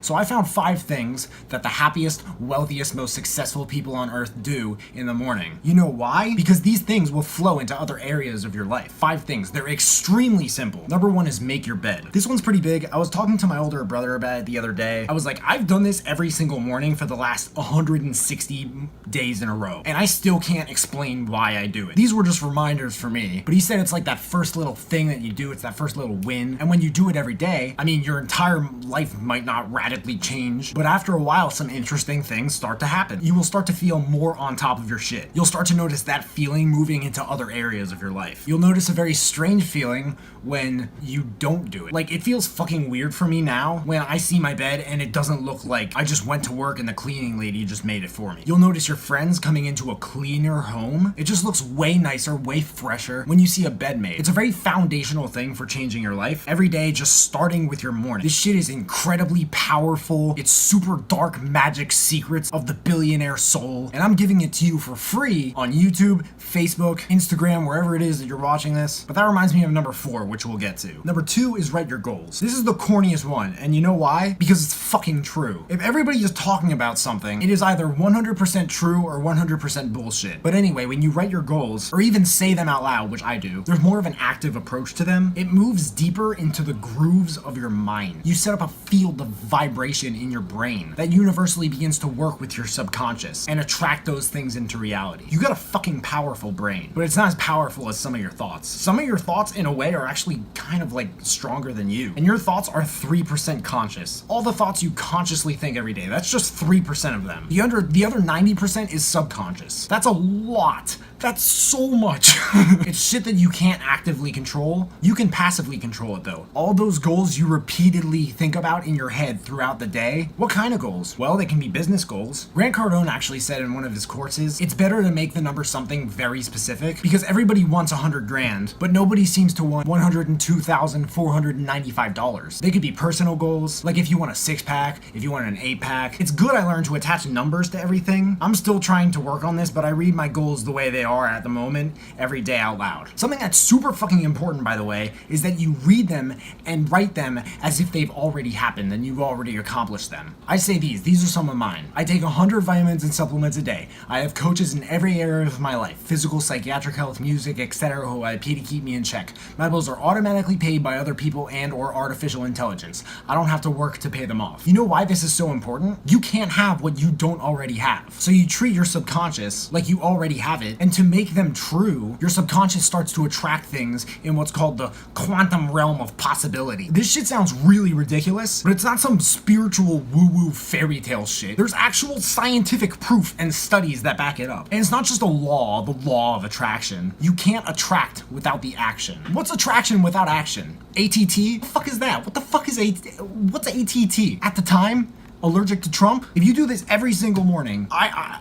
So I found 5 things that the happiest, wealthiest, most successful people on earth do in the morning. You know why? Because these things will flow into other areas of your life. 5 things. They're extremely simple. Number 1 is make your bed. This one's pretty big. I was talking to my older brother about it the other day. I was like, I've done this every single morning for the last 160 days in a row, and I still can't explain why I do it. These were just reminders for me, but he said it's like that first little thing that you do. It's that first little win, and when you do it every day, I mean, your entire life might not radically change, but after a while, some interesting things start to happen. You will start to feel more on top of your shit. You'll start to notice that feeling moving into other areas of your life. You'll notice a very strange feeling when you don't do it. Like, it feels fucking weird for me now when I see my bed and it doesn't look like I just went to work and the cleaning lady just made it for me. You'll notice your friends coming into a cleaner home. It just looks way nicer, way fresher when you see a bed made. It's a very foundational thing for changing your life. Every day, just starting with your morning. This shit is incredibly powerful. It's super dark magic secrets of the billionaire soul, and I'm giving it to you for free on YouTube, Facebook, Instagram, wherever it is that you're watching this. But that reminds me of number 4, which we'll get to. Number 2 is write your goals. This is the corniest one, and you know why? Because it's fucking true. If everybody is talking about something, it is either 100% true or 100% bullshit. But anyway, when you write your goals, or even say them out loud, which I do, there's more of an active approach to them. It moves deeper into the grooves of your mind. You set up a field of vibration in your brain that universally begins to work with your subconscious and attract those things into reality. You got a fucking powerful brain, but it's not as powerful as some of your thoughts. Some of your thoughts, in a way, are actually kind of like stronger than you. And your thoughts are 3% conscious. All the thoughts you consciously think every day, that's just 3% of them. The other 90% is subconscious. That's a lot. That's so much. It's shit that you can't actively control. You can passively control it though. All those goals you repeatedly think about in your head throughout the day. What kind of goals? Well, they can be business goals. Grant Cardone actually said in one of his courses, it's better to make the number something very specific because everybody wants 100 grand, but nobody seems to want $102,495. They could be personal goals, like if you want a 6-pack, if you want an 8-pack. It's good I learned to attach numbers to everything. I'm still trying to work on this, but I read my goals the way they are at the moment every day out loud. Something that's super fucking important, by the way, is that you read them and write them as if they've already happened and you've already accomplished them. I say these are some of mine. I take 100 vitamins and supplements a day. I have coaches in every area of my life, physical, psychiatric health, music, etc., who I pay to keep me in check. My bills are automatically paid by other people and or artificial intelligence. I don't have to work to pay them off. You know why this is so important? You can't have what you don't already have. So you treat your subconscious like you already have it, and to make them true, your subconscious starts to attract things in what's called the quantum realm of possibility. This shit sounds really ridiculous, but it's not some spiritual woo-woo fairy tale shit. There's actual scientific proof and studies that back it up. And it's not just a law, the law of attraction. You can't attract without the action. What's attraction without action? ATT? What the fuck is that? What the fuck is what's ATT? At the time, allergic to Trump? If you do this every single morning, I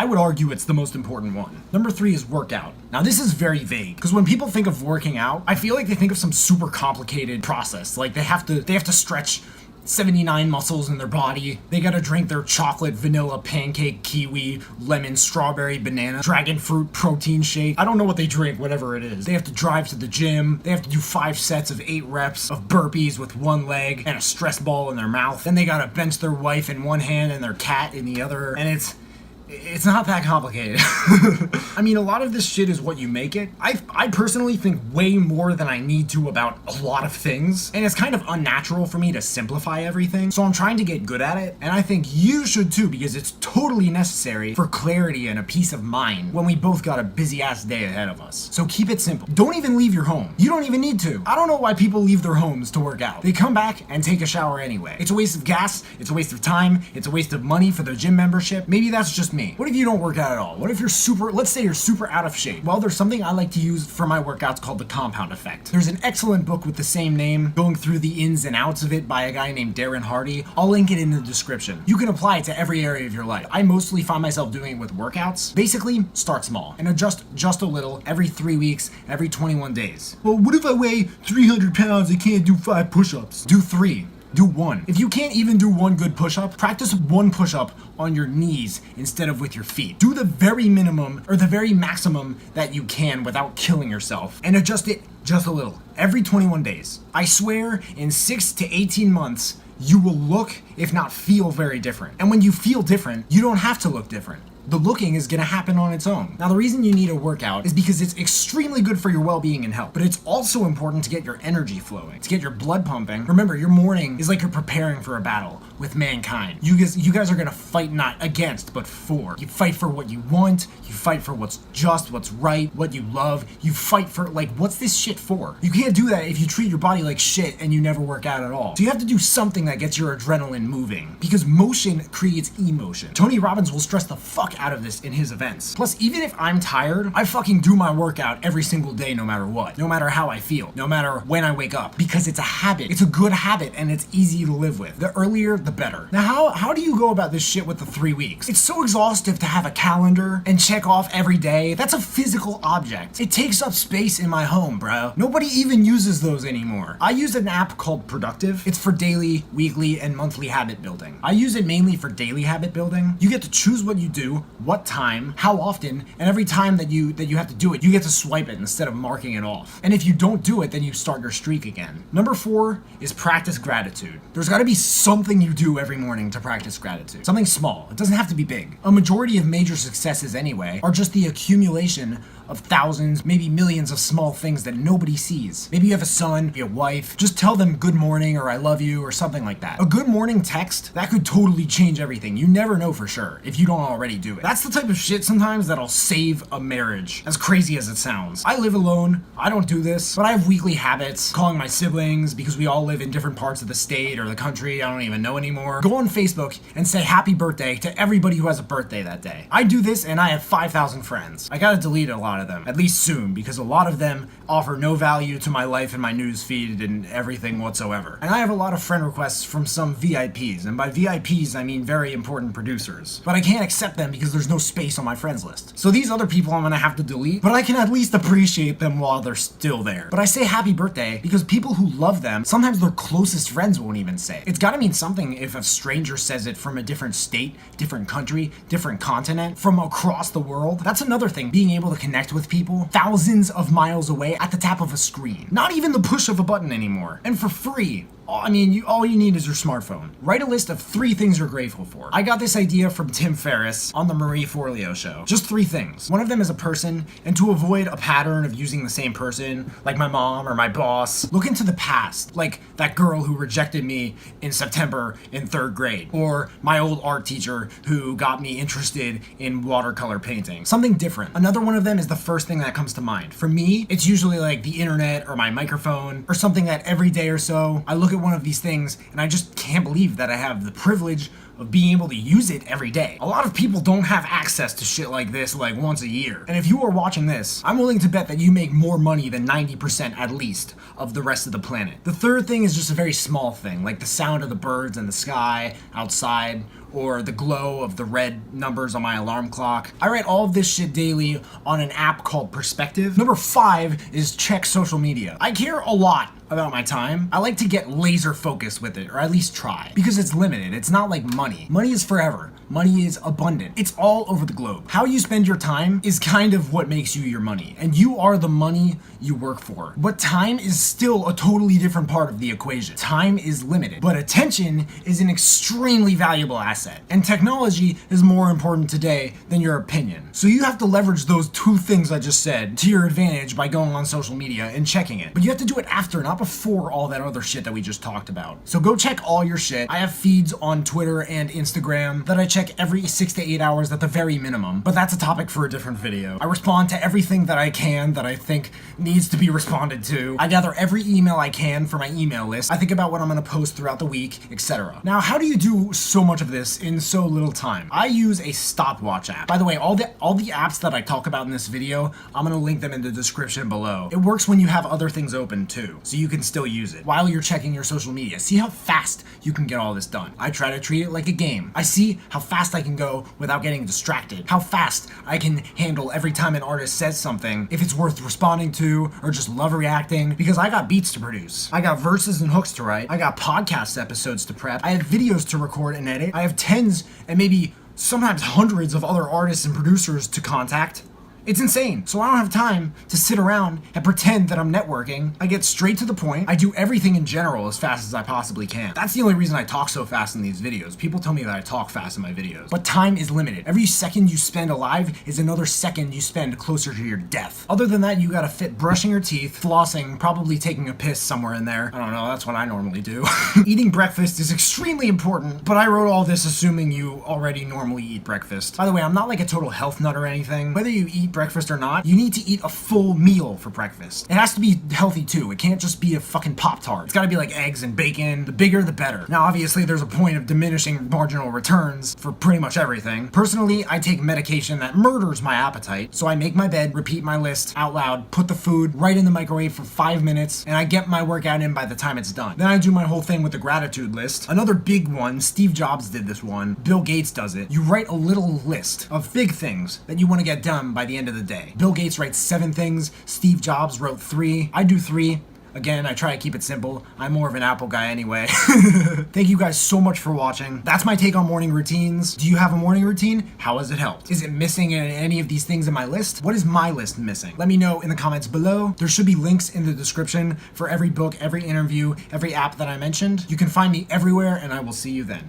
would argue it's the most important one. Number 3 is workout. Now this is very vague because when people think of working out, I feel like they think of some super complicated process. Like they have to stretch 79 muscles in their body. They gotta drink their chocolate, vanilla, pancake, kiwi, lemon, strawberry, banana, dragon fruit, protein shake. I don't know what they drink, whatever it is. They have to drive to the gym. They have to do 5 sets of 8 reps of burpees with one leg and a stress ball in their mouth. Then they gotta bench their wife in one hand and their cat in the other. And it's not that complicated. I mean, a lot of this shit is what you make it. I personally think way more than I need to about a lot of things, and it's kind of unnatural for me to simplify everything, so I'm trying to get good at it, and I think you should too, because it's totally necessary for clarity and a peace of mind when we both got a busy-ass day ahead of us. So keep it simple. Don't even leave your home. You don't even need to. I don't know why people leave their homes to work out. They come back and take a shower anyway. It's a waste of gas, it's a waste of time, it's a waste of money for their gym membership. Maybe that's just me. What if you don't work out at all? What if let's say you're super out of shape? Well, there's something I like to use for my workouts called the compound effect. There's an excellent book with the same name, going through the ins and outs of it by a guy named Darren. I'll link it in the description. You can apply it to every area of your life. I mostly find myself doing it with workouts. Basically, start small and adjust just a little every 3 weeks, every 21 days. Well, what if I weigh 300 pounds and can't do 5 push-ups? Do 3. Do 1. If you can't even do 1 good push-up, practice 1 push-up on your knees instead of with your feet. Do the very minimum or the very maximum that you can without killing yourself, and adjust it just a little every 21 days. I swear in 6 to 18 months, you will look, if not feel, very different. And when you feel different, you don't have to look different. The looking is gonna happen on its own. Now, the reason you need a workout is because it's extremely good for your well-being and health, but it's also important to get your energy flowing, to get your blood pumping. Remember, your morning is like you're preparing for a battle with mankind. You guys are gonna fight not against, but for. You fight for what you want, you fight for what's just, what's right, what you love. You fight for, like, what's this shit for? You can't do that if you treat your body like shit and you never work out at all. So you have to do something that gets your adrenaline moving, because motion creates emotion. Tony Robbins will stress the fuck out of this in his events. Plus, even if I'm tired, I fucking do my workout every single day, no matter what, no matter how I feel, no matter when I wake up, because it's a habit. It's a good habit and it's easy to live with. The earlier, the better. Now, how do you go about this shit with the 3 weeks? It's so exhaustive to have a calendar and check off every day. That's a physical object. It takes up space in my home, bro. Nobody even uses those anymore. I use an app called Productive. It's for daily, weekly, and monthly habit building. I use it mainly for daily habit building. You get to choose what you do, what time, how often, and every time that you have to do it, you get to swipe it instead of marking it off. And if you don't do it, then you start your streak again. Number 4 is practice gratitude. There's gotta be something you do every morning to practice gratitude. Something small. It doesn't have to be big. A majority of major successes anyway are just the accumulation of thousands, maybe millions of small things that nobody sees. Maybe you have a son, a wife, just tell them good morning or I love you or something like that. A good morning text, that could totally change everything. You never know for sure if you don't already do it. That's the type of shit sometimes that'll save a marriage, as crazy as it sounds. I live alone, I don't do this, but I have weekly habits, calling my siblings because we all live in different parts of the state or the country I don't even know anymore. Go on Facebook and say happy birthday to everybody who has a birthday that day. I do this and I have 5,000 friends. I gotta delete a lot of them, at least soon, because a lot of them offer no value to my life and my news feed and everything whatsoever. And I have a lot of friend requests from some VIPs, and by VIPs I mean very important producers. But I can't accept them because there's no space on my friends list. So these other people I'm gonna have to delete, but I can at least appreciate them while they're still there. But I say happy birthday because people who love them, sometimes their closest friends won't even say it. It's gotta mean something if a stranger says it from a different state, different country, different continent, from across the world. That's another thing, being able to connect with people thousands of miles away at the tap of a screen. Not even the push of a button anymore. And for free. All you need is your smartphone. Write a list of 3 things you're grateful for. I got this idea from Tim Ferris on the Forleo show. Just 3 things. One of them is a person, and to avoid a pattern of using the same person, like my mom or my boss, look into the past, like that girl who rejected me in September in 3rd grade, or my old art teacher who got me interested in watercolor painting. Something different. Another one of them is the first thing that comes to mind. For me, it's usually like the internet or my microphone, or something that every day or so, I look at one of these things and I just can't believe that I have the privilege of being able to use it every day. A lot of people don't have access to shit like this like once a year. And if you are watching this, I'm willing to bet that you make more money than 90% at least of the rest of the planet. The third thing is just a very small thing, like the sound of the birds in the sky outside, or the glow of the red numbers on my alarm clock. I write all of this shit daily on an app called Perspective. Number 5 is check social media. I care a lot about my time. I like to get laser focused with it, or at least try, because it's limited. It's not like money. Money is forever. Money is abundant. It's all over the globe. How you spend your time is kind of what makes you your money, and you are the money you work for. But time is still a totally different part of the equation. Time is limited, but attention is an extremely valuable asset, and technology is more important today than your opinion. So you have to leverage those 2 things I just said to your advantage by going on social media and checking it. But you have to do it after, not before all that other shit that we just talked about. So go check all your shit. I have feeds on Twitter and Instagram that I check every 6 to 8 hours at the very minimum, but that's a topic for a different video. I respond to everything that I can that I think needs to be responded to. I gather every email I can for my email list. I think about what I'm gonna post throughout the week, etc. Now, how do you do so much of this in so little time? I use a stopwatch app. By the way, all the apps that I talk about in this video, I'm gonna link them in the description below. It works when you have other things open too, so you can still use it while you're checking your social media. See how fast you can get all this done. I try to treat it like a game. I see how fast I can go without getting distracted, how fast I can handle every time an artist says something, if it's worth responding to or just love reacting, because I got beats to produce. I got verses and hooks to write. I got podcast episodes to prep. I have videos to record and edit. I have tens and maybe sometimes hundreds of other artists and producers to contact. It's insane. So I don't have time to sit around and pretend that I'm networking. I get straight to the point. I do everything in general as fast as I possibly can. That's the only reason I talk so fast in these videos. People tell me that I talk fast in my videos. But time is limited. Every second you spend alive is another second you spend closer to your death. Other than that, you gotta fit brushing your teeth, flossing, probably taking a piss somewhere in there. I don't know, that's what I normally do. Eating breakfast is extremely important, but I wrote all this assuming you already normally eat breakfast. By the way, I'm not like a total health nut or anything. Whether you eat breakfast or not, you need to eat a full meal for breakfast. It has to be healthy too. It can't just be a fucking Pop-Tart. It's gotta be like eggs and bacon. The bigger, the better. Now, obviously, there's a point of diminishing marginal returns for pretty much everything. Personally, I take medication that murders my appetite, so I make my bed, repeat my list out loud, put the food right in the microwave for 5 minutes, and I get my workout in by the time it's done. Then I do my whole thing with the gratitude list. Another big one, Steve Jobs did this one, Bill Gates does it. You write a little list of big things that you want to get done by the end of the day. Bill Gates writes 7 things, Steve Jobs wrote 3, I do 3. Again, I try to keep it simple. I'm more of an Apple guy anyway. Thank you guys so much for watching. That's my take on morning routines. Do you have a morning routine? How has it helped? Is it missing any of these things in my list? What is my list missing? Let me know in the comments below. There should be links in the description for every book, every interview, every app that I mentioned. You can find me everywhere, and I will see you then.